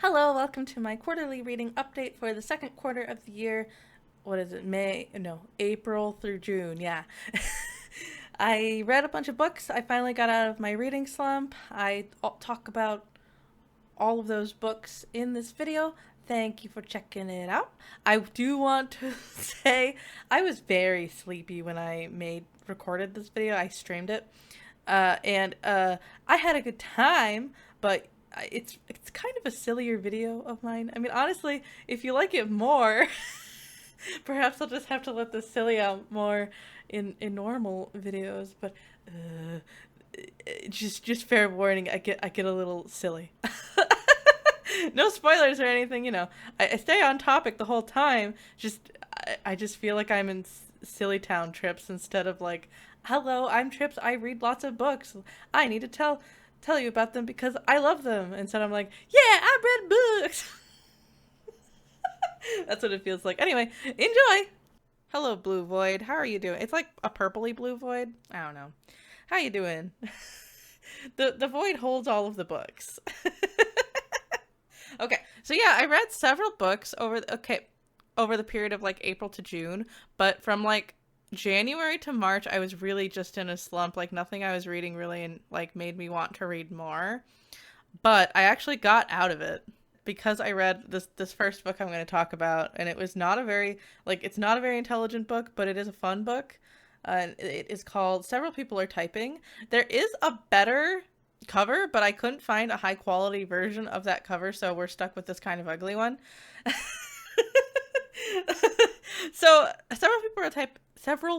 Hello, welcome to my quarterly reading update for the second quarter of the year. What is it? April through June. Yeah. I read a bunch of books. I finally got out of my reading slump. Talk about all of those books in this video. Thank you for checking it out. I do want to say I was very sleepy when I recorded this video. I streamed it. And I had a good time, but it's kind of a sillier video of mine. I mean, honestly, if you like it more, perhaps I'll just have to let this silly out more in normal videos. But just fair warning, I get a little silly. No spoilers or anything, you know. I stay on topic the whole time. I just feel like I'm in silly town Trips instead of like, hello, I'm Trips. I read lots of books. I need to tell you about them because I love them. Instead, I'm like, yeah, I read books. That's what it feels like. Anyway, enjoy. Hello, Blue Void. How are you doing? It's like a purpley blue void. I don't know. How you doing? The void holds all of the books. Okay, so yeah, I read several books over the period of like April to June, but from like January to March, I was really just in a slump. Like nothing I was reading really like made me want to read more. But I actually got out of it because I read this first book I'm going to talk about, and it was not a very it's not a very intelligent book, but it is a fun book. And it is called Several People Are Typing. There is a better cover, but I couldn't find a high quality version of that cover, so we're stuck with this kind of ugly one. So several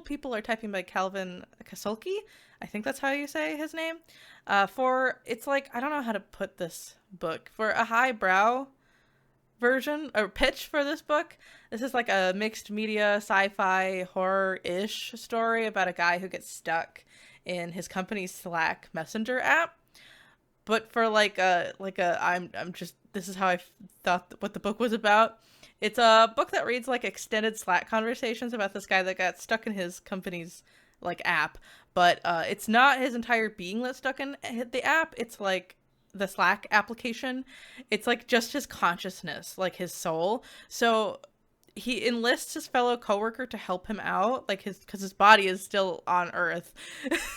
people are typing by Calvin Kasulke. I think that's how you say his name. It's like, I don't know how to put this book. For a highbrow version or pitch for this book, this is like a mixed media sci-fi horror-ish story about a guy who gets stuck in his company's Slack messenger app. But for this is how I thought what the book was about. It's a book that reads like extended Slack conversations about this guy that got stuck in his company's like app, but it's not his entire being that's stuck in the app. It's like the Slack application. It's like just his consciousness, like his soul. So he enlists his fellow coworker to help him out, because his body is still on Earth,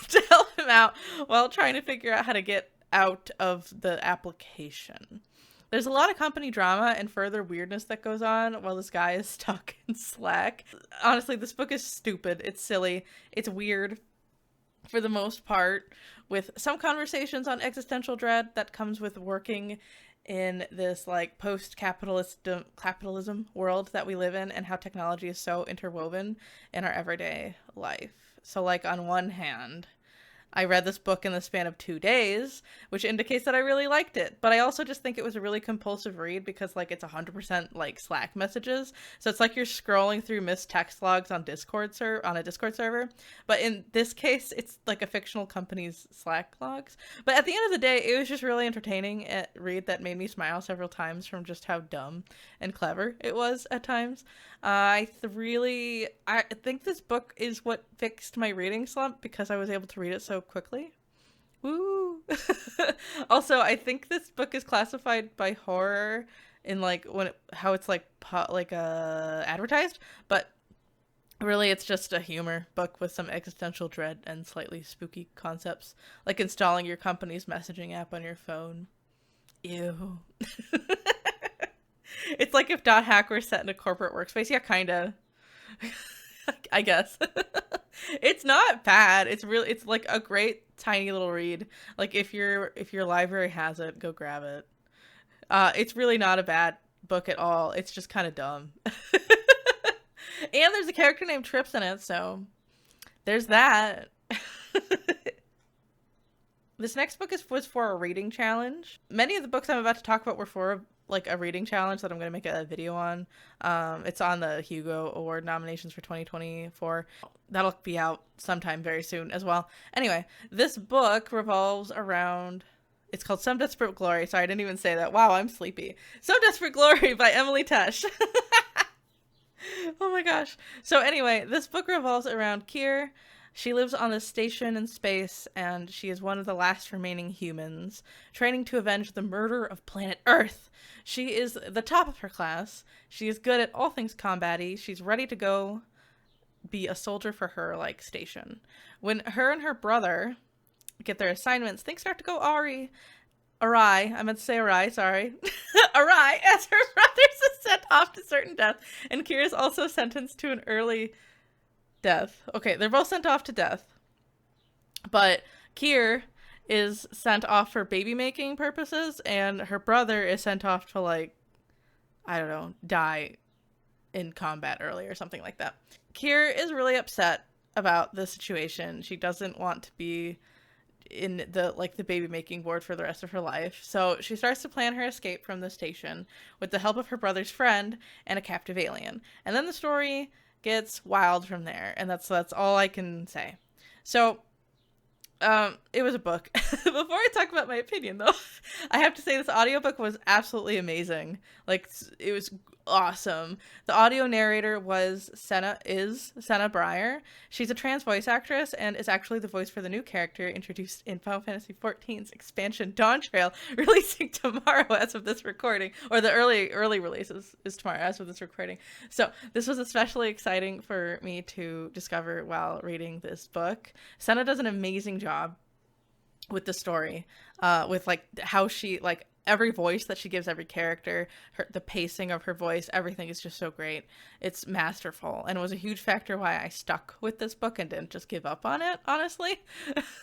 to help him out while trying to figure out how to get out of the application. There's a lot of company drama and further weirdness that goes on while this guy is stuck in Slack. Honestly, this book is stupid. It's silly. It's weird for the most part, with some conversations on existential dread that comes with working in this like capitalism world that we live in, and how technology is so interwoven in our everyday life. So like on one hand, I read this book in the span of 2 days, which indicates that I really liked it. But I also just think it was a really compulsive read because like it's 100% like Slack messages. So it's like you're scrolling through missed text logs on a Discord server. But in this case, it's like a fictional company's Slack logs. But at the end of the day, it was just really entertaining read that made me smile several times from just how dumb and clever it was at times. I think this book is what fixed my reading slump because I was able to read it so quickly. Woo! Also, I think this book is classified by horror in like how it's like advertised, but really it's just a humor book with some existential dread and slightly spooky concepts, like installing your company's messaging app on your phone. Ew. It's like if Dot Hack were set in a corporate workspace. Yeah, kinda. I guess. It's not bad. It's like a great tiny little read. Like if your library has it, go grab it. It's really not a bad book at all. It's just kind of dumb. And there's a character named Trips in it, so there's that. This next book was for a reading challenge. Many of the books I'm about to talk about were for like a reading challenge that I'm going to make a video on. It's on the Hugo Award nominations for 2024. That'll be out sometime very soon as well. Anyway, this book revolves around... It's called Some Desperate Glory. Sorry, I didn't even say that. Wow, I'm sleepy. Some Desperate Glory by Emily Tesh. Oh my gosh. So anyway, this book revolves around Keir, She lives on this station in space, and she is one of the last remaining humans, training to avenge the murder of planet Earth. She is the top of her class. She is good at all things combat-y. She's ready to go be a soldier for her, like, station. When her and her brother get their assignments, things start to go awry. I meant to say awry, sorry. Awry, as her brothers is sent off to certain death, and Kira is also sentenced to an early death. Okay, they're both sent off to death. But Kier is sent off for baby making purposes, and her brother is sent off to, like, I don't know, die in combat early or something like that. Kier is really upset about the situation. She doesn't want to be in the baby making ward for the rest of her life. So she starts to plan her escape from the station with the help of her brother's friend and a captive alien. And then the story gets wild from there, and that's all I can say. So it was a book. Before I talk about my opinion, though, I have to say this audiobook was absolutely amazing. Like, it was awesome. The audio narrator was Senna Breyer. She's a trans voice actress and is actually the voice for the new character introduced in Final Fantasy XIV's expansion Dawn Trail, releasing tomorrow as of this recording, or the early release is tomorrow as of this recording. So this was especially exciting for me to discover while reading this book. Senna does an amazing job with the story, with like how she, like, every voice that she gives every character, the pacing of her voice, everything is just so great. It's masterful, and it was a huge factor why I stuck with this book and didn't just give up on it, honestly.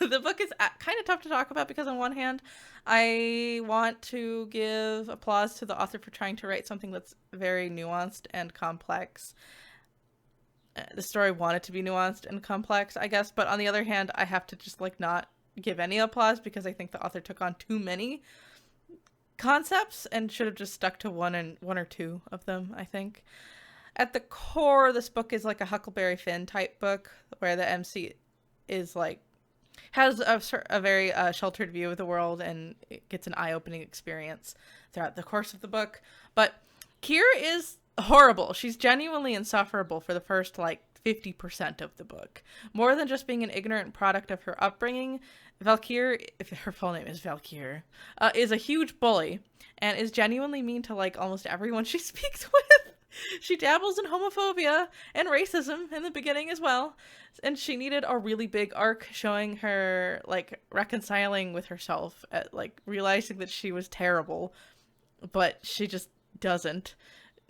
The book is kind of tough to talk about because on one hand, I want to give applause to the author for trying to write something that's very nuanced and complex. The story wanted to be nuanced and complex, I guess, but on the other hand, I have to just, like, not give any applause because I think the author took on too many concepts and should have just stuck to one or two of them, I think. At the core, this book is like a Huckleberry Finn type book where the MC is like, has a very sheltered view of the world, and it gets an eye-opening experience throughout the course of the book. But Kira is horrible. She's genuinely insufferable for the first, like, 50% of the book. More than just being an ignorant product of her upbringing, Valkyr, if her full name is Valkyr, is a huge bully and is genuinely mean to, like, almost everyone she speaks with. She dabbles in homophobia and racism in the beginning as well, and she needed a really big arc showing her, like, reconciling with herself, at, like, realizing that she was terrible, but she just doesn't,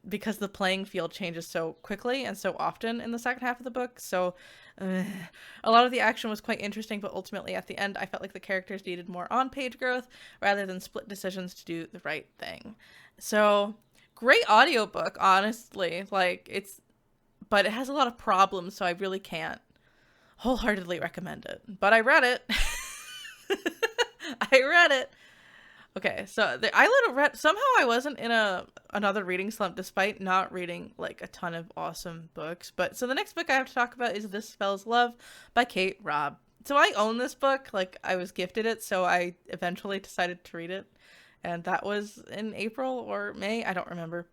because the playing field changes so quickly and so often in the second half of the book. So a lot of the action was quite interesting, but ultimately at the end I felt like the characters needed more on-page growth rather than split decisions to do the right thing. So great audiobook, honestly. Like, but it has a lot of problems, so I really can't wholeheartedly recommend it. But I read it. I read it. Okay, so somehow I wasn't in another reading slump despite not reading, like, a ton of awesome books. But so the next book I have to talk about is This Spells Love by Kate Robb. So I own this book, like, I was gifted it, so I eventually decided to read it. And that was in April or May, I don't remember.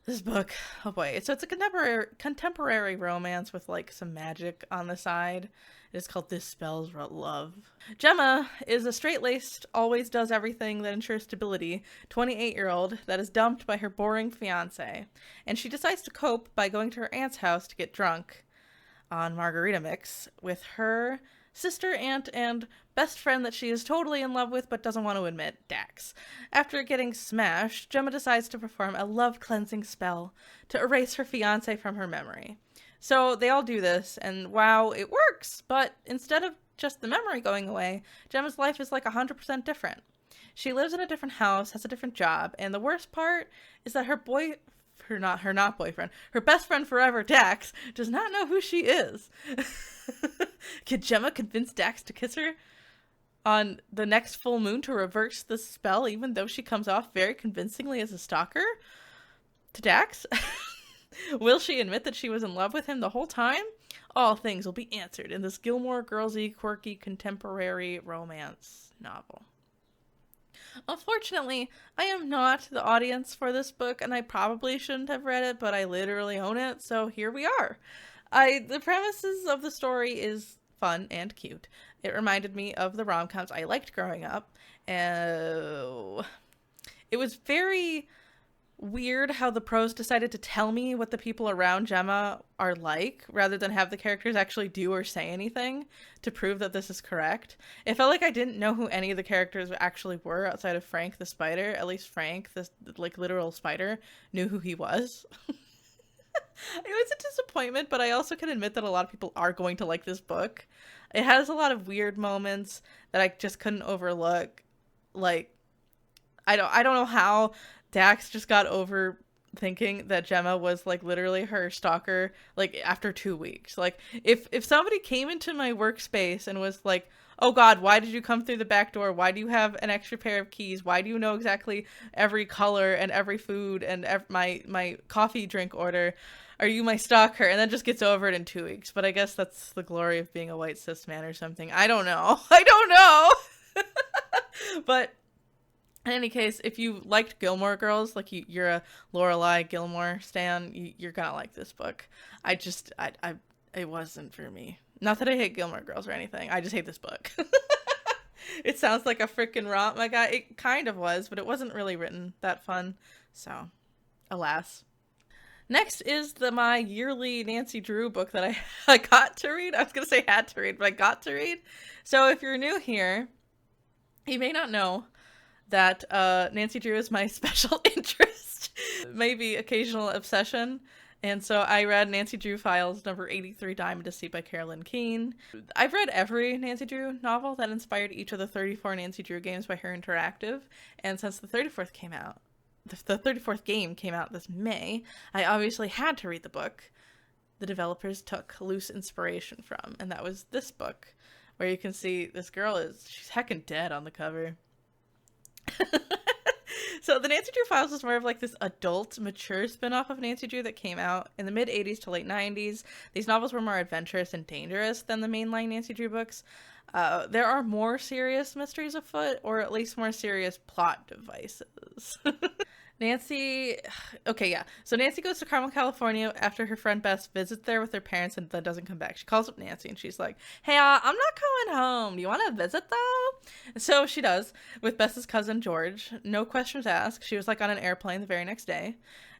This book, oh boy. So it's a contemporary romance with, like, some magic on the side. It is called This Spells Love. Gemma is a straight-laced, always does everything that ensures stability 28-year-old that is dumped by her boring fiancé. And she decides to cope by going to her aunt's house to get drunk on margarita mix with her sister, aunt, and best friend that she is totally in love with but doesn't want to admit, Dax. After getting smashed, Gemma decides to perform a love-cleansing spell to erase her fiancé from her memory. So they all do this, and wow, it works! But instead of just the memory going away, Gemma's life is like 100% different. She lives in a different house, has a different job, and the worst part is that her best friend forever, Dax, does not know who she is. Can Gemma convince Dax to kiss her on the next full moon to reverse the spell, even though she comes off very convincingly as a stalker to Dax? Will she admit that she was in love with him the whole time? All things will be answered in this Gilmore Girls-y, quirky, contemporary romance novel. Unfortunately, I am not the audience for this book, and I probably shouldn't have read it, but I literally own it, so here we are. The premises of the story is fun and cute. It reminded me of the rom-coms I liked growing up. It was very weird how the pros decided to tell me what the people around Gemma are like, rather than have the characters actually do or say anything to prove that this is correct. It felt like I didn't know who any of the characters actually were outside of Frank the spider. At least Frank, this like literal spider, knew who he was. It was a disappointment, but I also can admit that a lot of people are going to like this book. It has a lot of weird moments that I just couldn't overlook. Like, I don't know how Dax just got over thinking that Gemma was like literally her stalker like after 2 weeks. Like if somebody came into my workspace and was like, "Oh God, why did you come through the back door? Why do you have an extra pair of keys? Why do you know exactly every color and every food and my coffee drink order? Are you my stalker?" And then just gets over it in 2 weeks. But I guess that's the glory of being a white cis man or something. I don't know. I don't know. But in any case, if you liked Gilmore Girls, like you're a Lorelai Gilmore stan, you're gonna like this book. It wasn't for me. Not that I hate Gilmore Girls or anything. I just hate this book. It sounds like a freaking romp, my guy. It kind of was, but it wasn't really written that fun. So, alas. Next is my yearly Nancy Drew book that I got to read. I was gonna say had to read, but I got to read. So if you're new here, you may not know that Nancy Drew is my special interest, maybe occasional obsession. And so I read Nancy Drew Files number 83, Diamond Deceit by Carolyn Keene. I've read every Nancy Drew novel that inspired each of the 34 Nancy Drew games by her Interactive. And since the 34th came out, the 34th game came out this May, I obviously had to read the book the developers took loose inspiration from. And that was this book, where you can see this girl she's heckin' dead on the cover. So the Nancy Drew Files was more of like this adult, mature spin-off of Nancy Drew that came out in the mid-'80s to late 90s. These novels were more adventurous and dangerous than the mainline Nancy Drew books. There are more serious mysteries afoot, or at least more serious plot devices. Nancy, okay, yeah. So Nancy goes to Carmel, California after her friend Bess visits there with her parents and then doesn't come back. She calls up Nancy and she's like, "Hey, I'm not coming home. Do you want to visit though?" So she does, with Bess's cousin George. No questions asked. She was like on an airplane the very next day.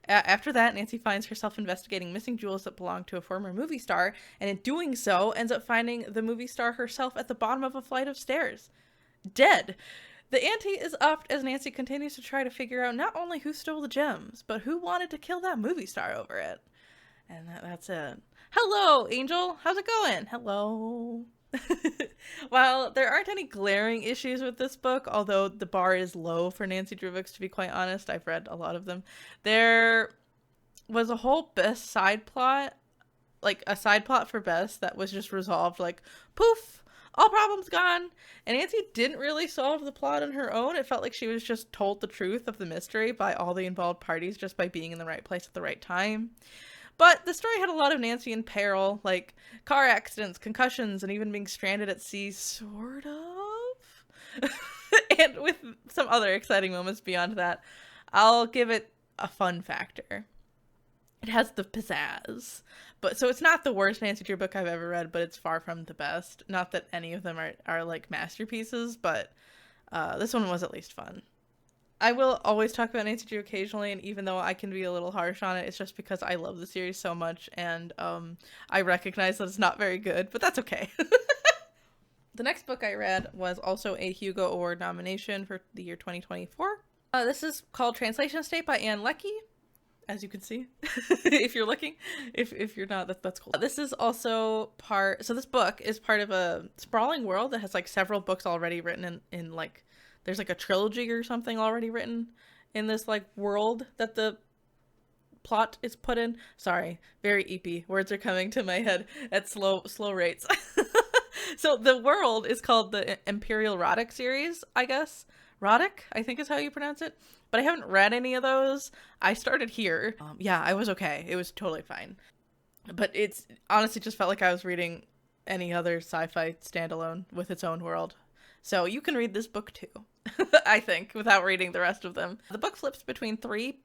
After that, Nancy finds herself investigating missing jewels that belong to a former movie star, and in doing so, ends up finding the movie star herself at the bottom of a flight of stairs, dead. The ante is upped as Nancy continues to try to figure out not only who stole the gems, but who wanted to kill that movie star over it. And that's it. Hello, Angel. How's it going? Hello. While there aren't any glaring issues with this book, although the bar is low for Nancy Drew books, to be quite honest, I've read a lot of them, there was a whole Bess side plot, like a side plot for Bess that was just resolved like, poof, all problems gone. And Nancy didn't really solve the plot on her own. It felt like she was just told the truth of the mystery by all the involved parties just by being in the right place at the right time. But the story had a lot of Nancy in peril, like car accidents, concussions, and even being stranded at sea, sort of. And with some other exciting moments beyond that. I'll give it a fun factor. It has the pizzazz. But so it's not the worst Nancy Drew book I've ever read, but it's far from the best. Not that any of them are like masterpieces, but this one was at least fun. I will always talk about Nancy Drew occasionally, and even though I can be a little harsh on it, it's just because I love the series so much, and I recognize that it's not very good, but that's okay. The next book I read was also a Hugo Award nomination for the year 2024. This is called Translation State by Leckie, as you can see, if you're looking. If you're not, that's cool. This is also so this book is part of a sprawling world that has like several books already written in like, there's like a trilogy or something already written in this like world that the plot is put in. Sorry, very eepy. Words are coming to my head at slow rates. So the world is called the Imperial Roddick series, I guess. Roddick, I think is how you pronounce it. But I haven't read any of those. I started here. Yeah, I was okay. It was totally fine. But it's honestly just felt like I was reading any other sci-fi standalone with its own world. So you can read this book too, I think, without reading the rest of them. The book flips between 3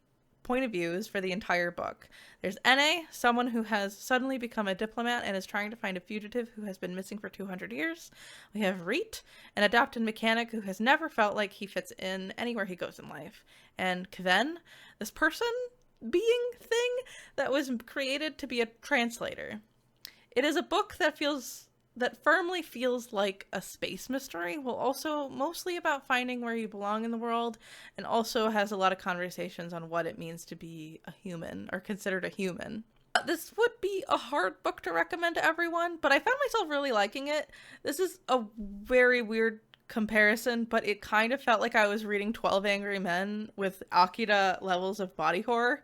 point of views for the entire book. There's Na, someone who has suddenly become a diplomat and is trying to find a fugitive who has been missing for 200 years. We have Reet, an adopted mechanic who has never felt like he fits in anywhere he goes in life. And Kven, this person, being thing that was created to be a translator. It is a book that firmly feels like a space mystery, while also mostly about finding where you belong in the world, and also has a lot of conversations on what it means to be a human, or considered a human. This would be a hard book to recommend to everyone, but I found myself really liking it. This is a very weird comparison, but it kind of felt like I was reading 12 Angry Men with Akira levels of body horror.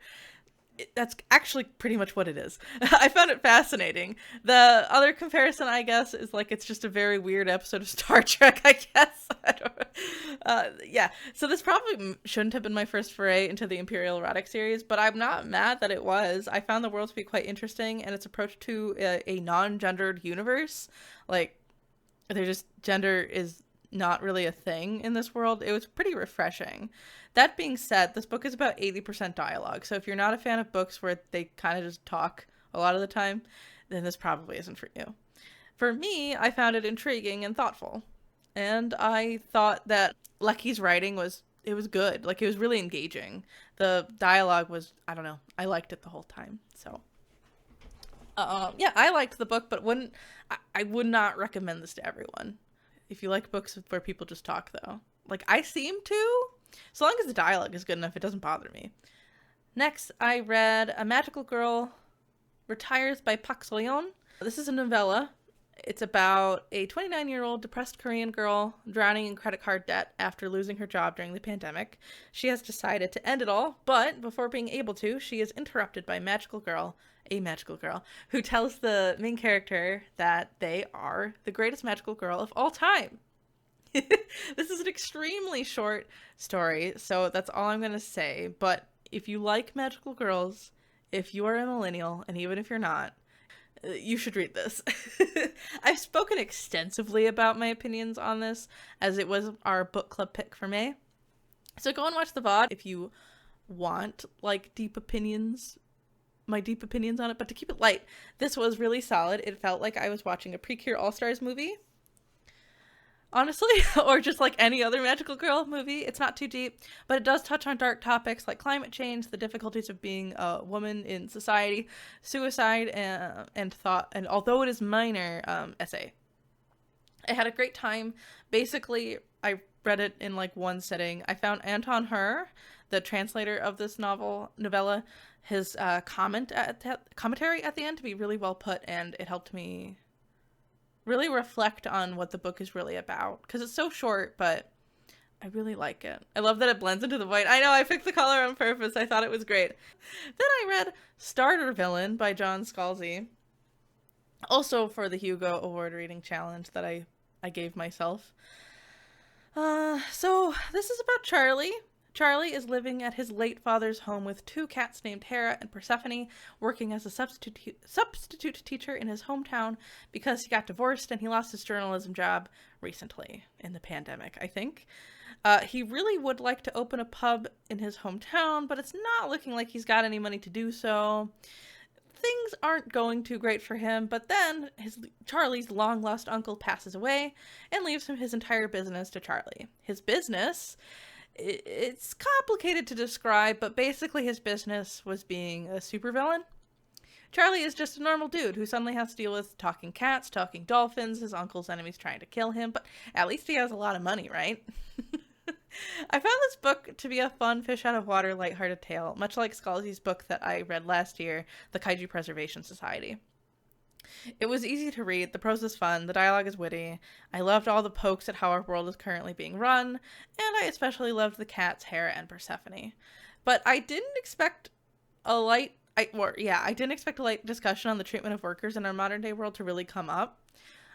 That's actually pretty much what it is. I found it fascinating. The other comparison, I guess, is like it's just a very weird episode of Star Trek, I guess. I don't yeah, so this probably shouldn't have been my first foray into the Imperial Erotic series, but I'm not mad that it was. I found the world to be quite interesting, and its approach to a non-gendered universe. Like, gender is not really a thing in this world. It was pretty refreshing. That being said, this book is about 80% dialogue, so if you're not a fan of books where they kind of just talk a lot of the time, then this probably isn't for you. For me, I found it intriguing and thoughtful, and I thought that Leckie's writing was good. Like, it was really engaging. The dialogue was, I don't know, I liked it the whole time, so. Yeah, I liked the book, but I would not recommend this to everyone. If you like books where people just talk, though. Like, I seem to. So long as the dialogue is good enough, it doesn't bother me. Next, I read A Magical Girl Retires by Pak Seolyeon. This is a novella. It's about a 29-year-old depressed Korean girl drowning in credit card debt after losing her job during the pandemic. She has decided to end it all, but before being able to, she is interrupted by a magical girl, who tells the main character that they are the greatest magical girl of all time. This is an extremely short story, so that's all I'm going to say. But if you like magical girls, if you are a millennial, and even if you're not, you should read this. I've spoken extensively about my opinions on this, as it was our book club pick for May. So go and watch the VOD if you want, like, my deep opinions on it. But to keep it light, this was really solid. It felt like I was watching a Precure All-Stars movie, honestly, or just like any other magical girl movie. It's not too deep, but it does touch on dark topics like climate change, the difficulties of being a woman in society, suicide, and thought, and although it is minor, essay. I had a great time. Basically, I read it in like one sitting. I found Anton Her, the translator of this novella, his commentary at the end to be really well put, and it helped me really reflect on what the book is really about, because it's so short, but I really like it. I love that it blends into the white. I know, I picked the color on purpose. I thought it was great. Then I read Starter Villain by John Scalzi, also for the Hugo Award reading challenge that I gave myself. So this is about Charlie. Charlie is living at his late father's home with two cats named Hera and Persephone, working as a substitute teacher in his hometown because he got divorced and he lost his journalism job recently in the pandemic, I think. He really would like to open a pub in his hometown, but it's not looking like he's got any money to do so. Things aren't going too great for him, but then Charlie's long-lost uncle passes away and leaves him his entire business to Charlie. His business, it's complicated to describe, but basically his business was being a supervillain. Charlie is just a normal dude who suddenly has to deal with talking cats, talking dolphins, his uncle's enemies trying to kill him, but at least he has a lot of money, right? I found this book to be a fun, fish-out-of-water, lighthearted tale, much like Scalzi's book that I read last year, The Kaiju Preservation Society. It was easy to read, the prose is fun, the dialogue is witty, I loved all the pokes at how our world is currently being run, and I especially loved the cats, Hera and Persephone. But I didn't expect a light discussion on the treatment of workers in our modern-day world to really come up.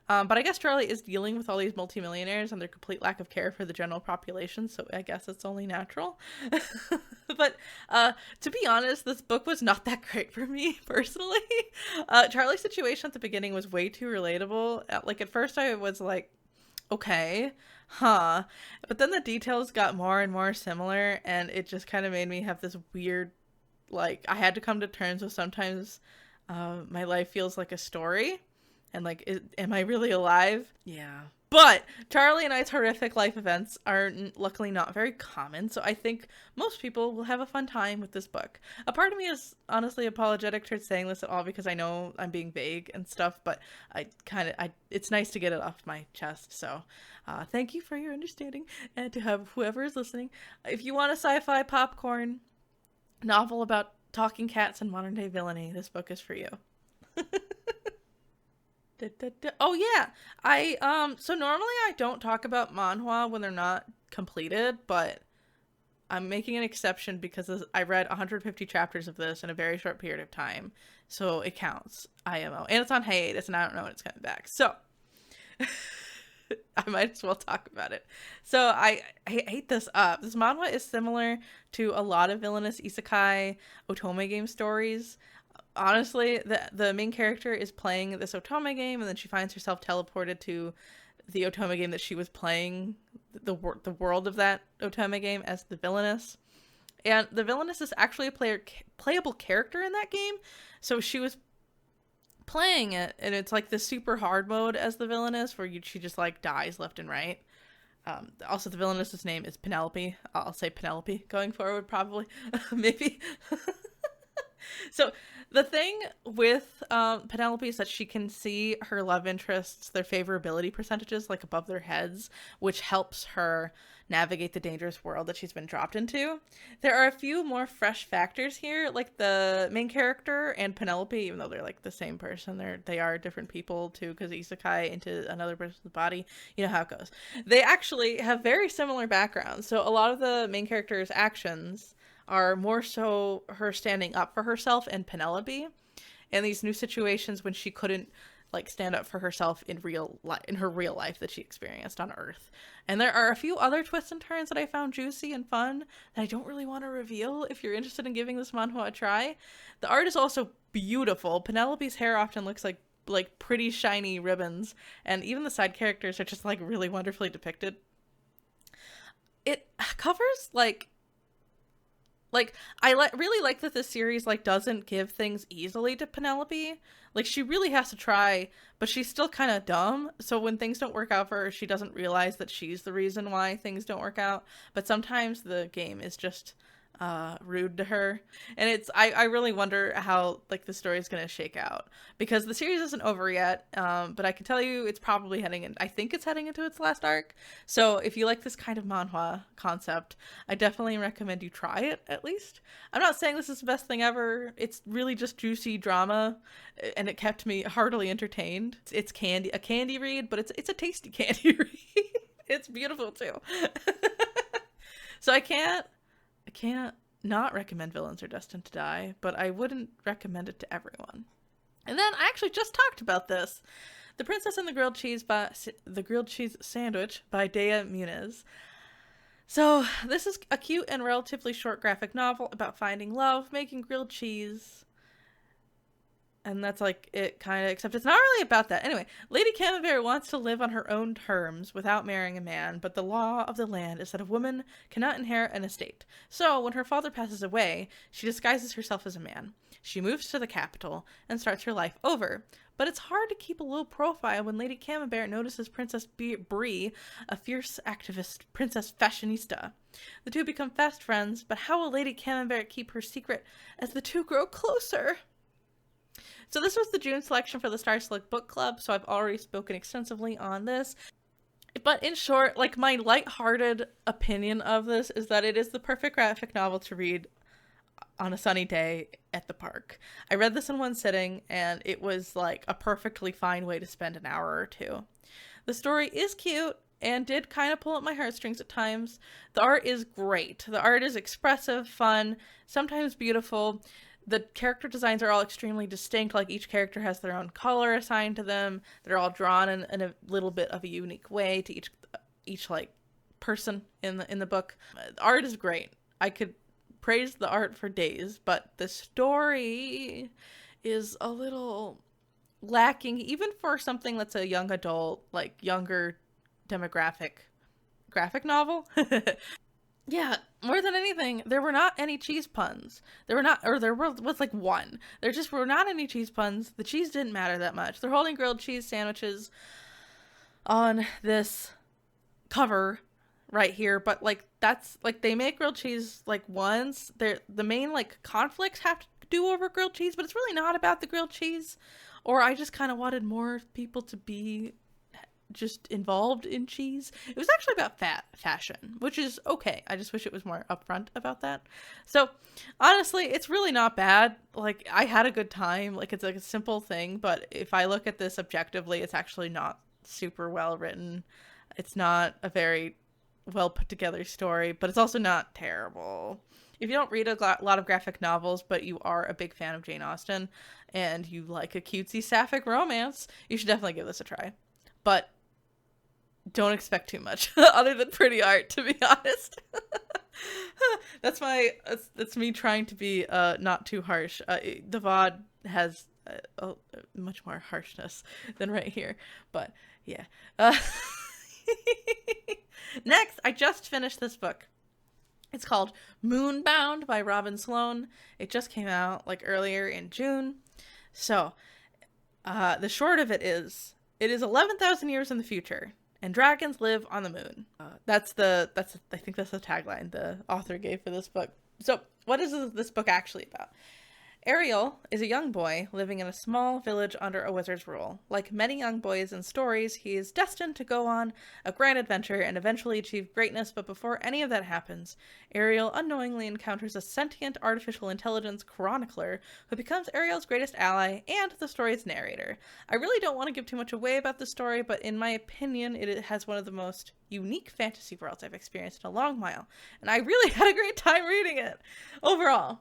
But I guess Charlie is dealing with all these multimillionaires and their complete lack of care for the general population, so I guess it's only natural. But to be honest, this book was not that great for me, personally. Charlie's situation at the beginning was way too relatable. Like, at first I was like, okay, but then the details got more and more similar, and it just kind of made me have this weird like, I had to come to terms with sometimes my life feels like a story, and like, am I really alive? Yeah. But Charlie and I's horrific life events are luckily not very common, so I think most people will have a fun time with this book. A part of me is honestly apologetic towards saying this at all because I know I'm being vague and stuff, but it's nice to get it off my chest, so thank you for your understanding, and to have whoever is listening. If you want a sci-fi popcorn novel about talking cats and modern day villainy, this book is for you. Oh yeah, so normally I don't talk about manhwa when they're not completed, but I'm making an exception because I read 150 chapters of this in a very short period of time, so it counts. IMO, and it's on hiatus, and I don't know when it's coming back, so I might as well talk about it. So I hate this up. This manhwa is similar to a lot of villainous isekai otome game stories. Honestly, the main character is playing this otome game, and then she finds herself teleported to the otome game that she was playing, the world of that otome game, as the villainess. And the villainess is actually a playable character in that game, so she was playing it, and it's like this super hard mode as the villainess, where she just like dies left and right. Also, the villainess's name is Penelope. I'll say Penelope going forward, probably. Maybe. So the thing with Penelope is that she can see her love interests, their favorability percentages, like above their heads, which helps her navigate the dangerous world that she's been dropped into. There are a few more fresh factors here, like the main character and Penelope, even though they're like the same person, they are different people too, because isekai into another person's body, you know how it goes. They actually have very similar backgrounds, so a lot of the main character's actions are more so her standing up for herself and Penelope in these new situations when she couldn't like stand up for herself in her real life that she experienced on Earth. And there are a few other twists and turns that I found juicy and fun that I don't really want to reveal if you're interested in giving this manhwa a try. The art is also beautiful. Penelope's hair often looks like pretty shiny ribbons, and even the side characters are just like really wonderfully depicted. It covers I really like that this series like doesn't give things easily to Penelope. Like, she really has to try, but she's still kind of dumb. So when things don't work out for her, she doesn't realize that she's the reason why things don't work out. But sometimes the game is just rude to her, and I really wonder how like the story is going to shake out, because the series isn't over yet, but I can tell you it's probably I think it's heading into its last arc. So if you like this kind of manhwa concept, I definitely recommend you try it at least. I'm not saying this is the best thing ever. It's really just juicy drama, and it kept me heartily entertained. It's a candy read, but it's a tasty candy read. It's beautiful too. So I can't not recommend Villains Are Destined to Die, but I wouldn't recommend it to everyone. And then I actually just talked about this. The Princess and the Grilled Cheese Sandwich by Deya Muniz. So this is a cute and relatively short graphic novel about finding love, making grilled cheese, and that's like it kind of, except it's not really about that. Anyway, Lady Camembert wants to live on her own terms without marrying a man, but the law of the land is that a woman cannot inherit an estate. So when her father passes away, she disguises herself as a man. She moves to the capital and starts her life over. But it's hard to keep a low profile when Lady Camembert notices Princess Brie, a fierce activist princess fashionista. The two become fast friends, but how will Lady Camembert keep her secret as the two grow closer? So this was the June selection for the Star Select Book Club, so I've already spoken extensively on this. But in short, like, my lighthearted opinion of this is that it is the perfect graphic novel to read on a sunny day at the park. I read this in one sitting, and it was like a perfectly fine way to spend an hour or two. The story is cute and did kind of pull at my heartstrings at times. The art is great. The art is expressive, fun, sometimes beautiful. The character designs are all extremely distinct, like each character has their own color assigned to them. They're all drawn in a little bit of a unique way to each like person in the book. The art is great. I could praise the art for days, but the story is a little lacking, even for something that's a young adult, like younger demographic graphic novel. Yeah, more than anything, there were not any cheese puns. There were not, or there was like one. There just were not any cheese puns. The cheese didn't matter that much. They're holding grilled cheese sandwiches on this cover right here, but like that's like they make grilled cheese like once. The main like conflicts have to do over grilled cheese, but it's really not about the grilled cheese. Or I just kind of wanted more people to be just involved in cheese. It was actually about fashion, which is okay. I just wish it was more upfront about that. So honestly, it's really not bad. Like, I had a good time. Like, it's like a simple thing, but if I look at this objectively, it's actually not super well written. It's not a very well put together story, but it's also not terrible. If you don't read a lot of graphic novels, but you are a big fan of Jane Austen and you like a cutesy sapphic romance, you should definitely give this a try. But don't expect too much other than pretty art, to be honest. That's me trying to be not too harsh. The VOD has much more harshness than right here, but yeah. Next, I just finished this book. It's called Moonbound by Sloan. It just came out like earlier in June. So the short of it is 11,000 years in the future, and dragons live on the moon. I think that's the tagline the author gave for this book. So what is this book actually about? Ariel is a young boy living in a small village under a wizard's rule. Like many young boys in stories, he is destined to go on a grand adventure and eventually achieve greatness, but before any of that happens, Ariel unknowingly encounters a sentient artificial intelligence chronicler who becomes Ariel's greatest ally and the story's narrator. I really don't want to give too much away about the story, but in my opinion, it has one of the most unique fantasy worlds I've experienced in a long while, and I really had a great time reading it overall.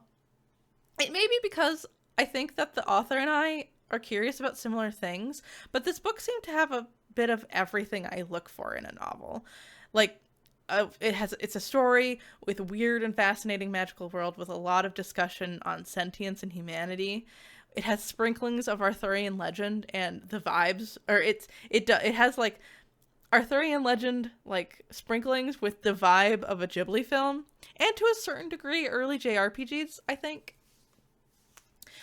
It may be because I think that the author and I are curious about similar things, but this book seemed to have a bit of everything I look for in a novel. Like, it's a story with a weird and fascinating magical world with a lot of discussion on sentience and humanity. It has sprinklings of Arthurian legend and the vibes, or it has like Arthurian legend like sprinklings with the vibe of a Ghibli film, and to a certain degree early JRPGs, I think.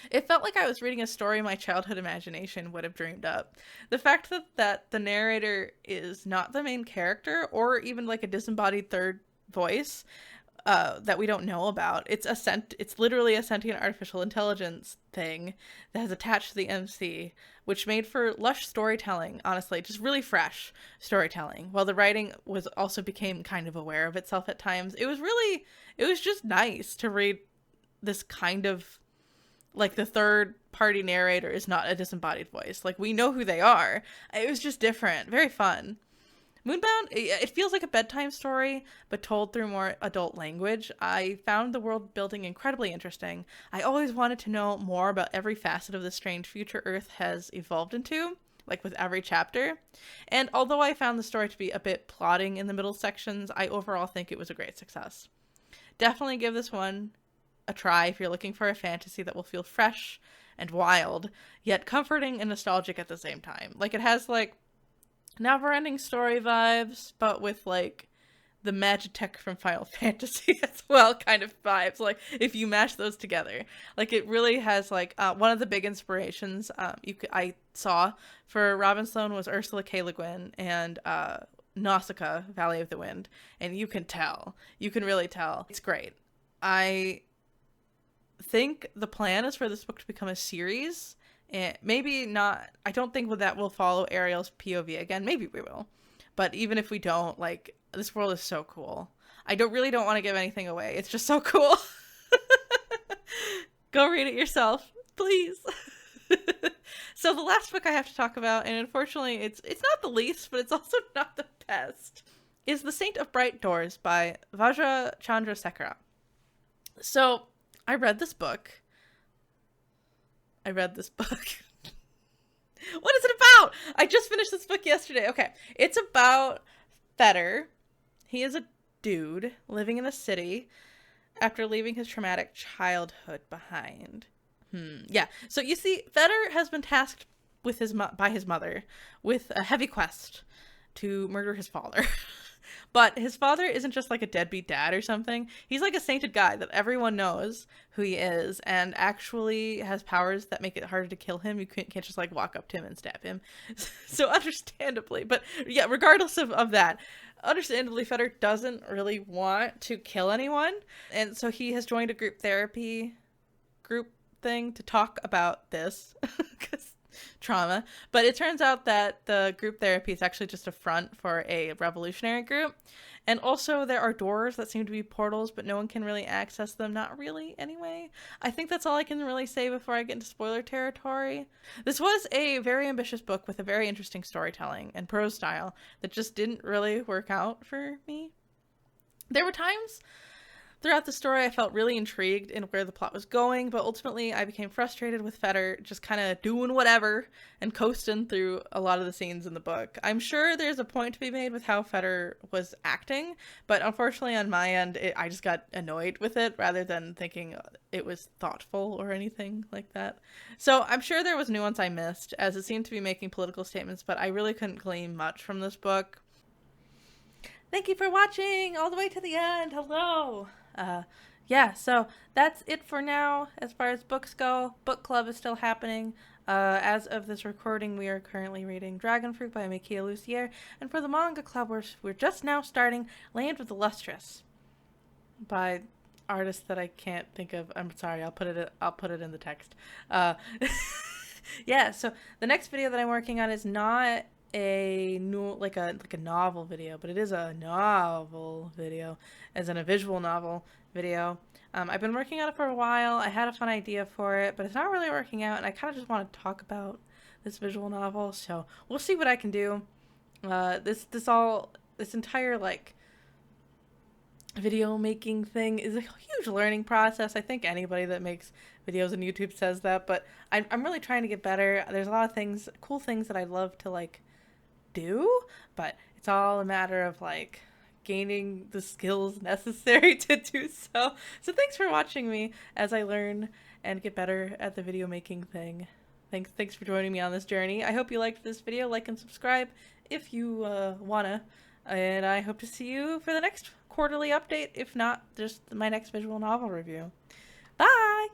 It felt like I was reading a story my childhood imagination would have dreamed up. The fact that the narrator is not the main character, or even like a disembodied third voice that we don't know about. It's literally a sentient artificial intelligence thing that has attached to the MC, which made for lush storytelling, honestly, just really fresh storytelling. While the writing also became kind of aware of itself at times. It was just nice to read this kind of, like, the third party narrator is not a disembodied voice. Like, we know who they are. It was just different. Very fun. Moonbound, it feels like a bedtime story, but told through more adult language. I found the world building incredibly interesting. I always wanted to know more about every facet of the strange future Earth has evolved into, like with every chapter. And although I found the story to be a bit plodding in the middle sections, I overall think it was a great success. Definitely give this one a try if you're looking for a fantasy that will feel fresh and wild, yet comforting and nostalgic at the same time. Like, it has like never-ending story vibes, but with like the Magitech from Final Fantasy as well kind of vibes. Like, if you mash those together, like, it really has like one of the big inspirations I saw for Sloan was Ursula K. Le Guin and Nausicaa, Valley of the Wind, and you can really tell. It's great. I think the plan is for this book to become a series, and maybe not. I don't think that will follow Ariel's POV again. Maybe we will, but even if we don't, like, this world is so cool. I don't want to give anything away. It's just so cool. Go read it yourself, please. So the last book I have to talk about, and unfortunately it's not the least, but it's also not the best, is The Saint of Bright Doors by Vajra Chandrasekera. So I read this book. What is it about? I just finished this book yesterday. Okay. It's about Feder. He is a dude living in a city after leaving his traumatic childhood behind. Yeah. So you see, Feder has been tasked with by his mother with a heavy quest to murder his father. But his father isn't just like a deadbeat dad or something. He's like a sainted guy that everyone knows who he is and actually has powers that make it harder to kill him. You can't just like walk up to him and stab him. So understandably, but yeah, regardless of that, understandably, Feder doesn't really want to kill anyone. And so he has joined a group therapy group thing to talk about this because trauma. But it turns out that the group therapy is actually just a front for a revolutionary group. And also there are doors that seem to be portals, but no one can really access them. Not really, anyway. I think that's all I can really say before I get into spoiler territory. This was a very ambitious book with a very interesting storytelling and prose style that just didn't really work out for me. There were times throughout the story I felt really intrigued in where the plot was going, but ultimately I became frustrated with Feder just kind of doing whatever and coasting through a lot of the scenes in the book. I'm sure there's a point to be made with how Feder was acting, but unfortunately on my end I just got annoyed with it rather than thinking it was thoughtful or anything like that. So I'm sure there was nuance I missed, as it seemed to be making political statements, but I really couldn't glean much from this book. Thank you for watching all the way to the end. Hello. Yeah, so that's it for now as far as books go. Book club is still happening. As of this recording, we are currently reading Dragon Fruit by Mikia Lucier, and for the manga club, we're just now starting Land of the Lustrous by artists that I can't think of. I'm sorry, I'll put it in the text. Yeah, so the next video that I'm working on is not a novel video, but it is a novel video, as in a visual novel video. I've been working on it for a while. I had a fun idea for it, but it's not really working out, and I kind of just want to talk about this visual novel, so we'll see what I can do. This entire like video making thing is a huge learning process. I think anybody that makes videos on YouTube says that, but I'm really trying to get better. There's a lot of cool things that I'd love to like do, but it's all a matter of like gaining the skills necessary to do so. So thanks for watching me as I learn and get better at the video making thing. Thanks for joining me on this journey. I hope you liked this video. Like and subscribe if you wanna, and I hope to see you for the next quarterly update, if not just my next visual novel review. Bye!